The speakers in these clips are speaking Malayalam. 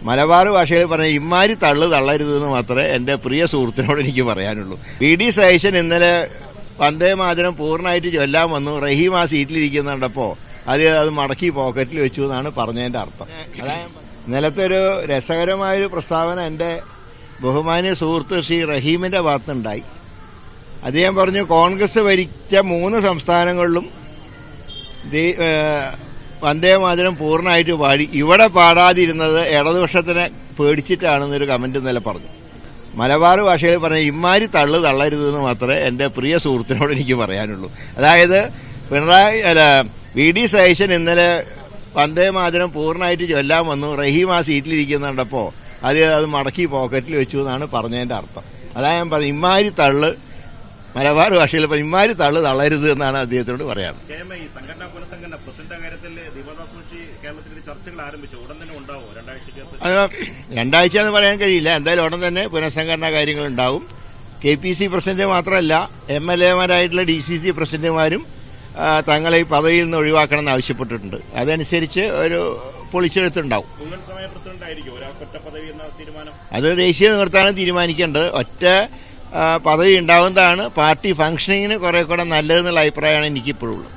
മലബാർ ഭാഷയിൽ പറഞ്ഞ ഇമ്മാരി തള്ളരുതെന്ന് മാത്രമേ എൻ്റെ പ്രിയ സുഹൃത്തിനോട് എനിക്ക് പറയാനുള്ളൂ. വി.ഡി. സതീശൻ ഇന്നലെ വന്ദേ മാതരം പൂർണ്ണമായിട്ട് ചൊല്ലാൻ വന്നു. റഹീം ആ സീറ്റിലിരിക്കുന്നുണ്ടപ്പോൾ അത് മടക്കി പോക്കറ്റിൽ വെച്ചു എന്നാണ് പറഞ്ഞതിൻ്റെ അർത്ഥം. ഇന്നലത്തെ ഒരു രസകരമായൊരു പ്രസ്താവന എൻ്റെ ബഹുമാന്യ സുഹൃത്ത് ശ്രീ റഹീമിൻ്റെ ഭാഗത്തുണ്ടായി. അദ്ദേഹം പറഞ്ഞു, കോൺഗ്രസ് ഭരിച്ച 3 സംസ്ഥാനങ്ങളിലും വന്ദേ മാതരം പൂർണ്ണമായിട്ട് പാടി, ഇവിടെ പാടാതിരുന്നത് ഇടതുപക്ഷത്തിനെ പേടിച്ചിട്ടാണെന്നൊരു കമന്റ് ഇന്നലെ പറഞ്ഞു. മലബാർ ഭാഷയിൽ പറഞ്ഞ ഇമ്മാരി തള്ളരുതെന്ന് മാത്രമേ എൻ്റെ പ്രിയ സുഹൃത്തിനോട് എനിക്ക് പറയാനുള്ളൂ. അതായത് വി.ഡി. സതീശൻ ഇന്നലെ വന്ദേ മാതരം പൂർണ്ണമായിട്ട് ചൊല്ലാൻ വന്നു. റഹീം ആ സീറ്റിലിരിക്കുന്നുണ്ടപ്പോൾ അത് മടക്കി പോക്കറ്റിൽ വെച്ചു എന്നാണ് പറഞ്ഞതിൻ്റെ അർത്ഥം. അതാ ഞാൻ പറഞ്ഞു, ഇമ്മാരി മലബാർ ഭാഷയിൽ ഇമ്മാരി തള്ളരുത് എന്നാണ് അദ്ദേഹത്തോട് പറയാറ്. രണ്ടാഴ്ച എന്ന് പറയാൻ കഴിയില്ല. എന്തായാലും ഉടൻ തന്നെ പുനഃസംഘടനാ കാര്യങ്ങൾ ഉണ്ടാവും. KPC പ്രസിഡന്റ് മാത്രമല്ല, MLA-മാരായിട്ടുള്ള DCC പ്രസിഡന്റുമാരും തങ്ങളെ ഈ പദവിയിൽ നിന്ന് ഒഴിവാക്കണമെന്ന് ആവശ്യപ്പെട്ടിട്ടുണ്ട്. അതനുസരിച്ച് ഒരു പൊളിച്ചെഴുത്തുണ്ടാവും. അത് ദേശീയ നേതൃത്വമാണ് തീരുമാനിക്കേണ്ടത്. ഒറ്റ പദവി ഉണ്ടാവുന്നതാണ് പാർട്ടി ഫംഗ്ഷനിങ്ങിന് കുറെ കൂടെ നല്ലതെന്നുള്ള അഭിപ്രായമാണ് എനിക്കിപ്പോഴുള്ളത്.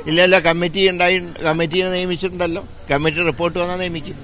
ഇല്ലല്ലോ, കമ്മിറ്റിയെ നിയമിച്ചിട്ടുണ്ടല്ലോ. കമ്മിറ്റി റിപ്പോർട്ട് വന്നാൽ നിയമിക്കും.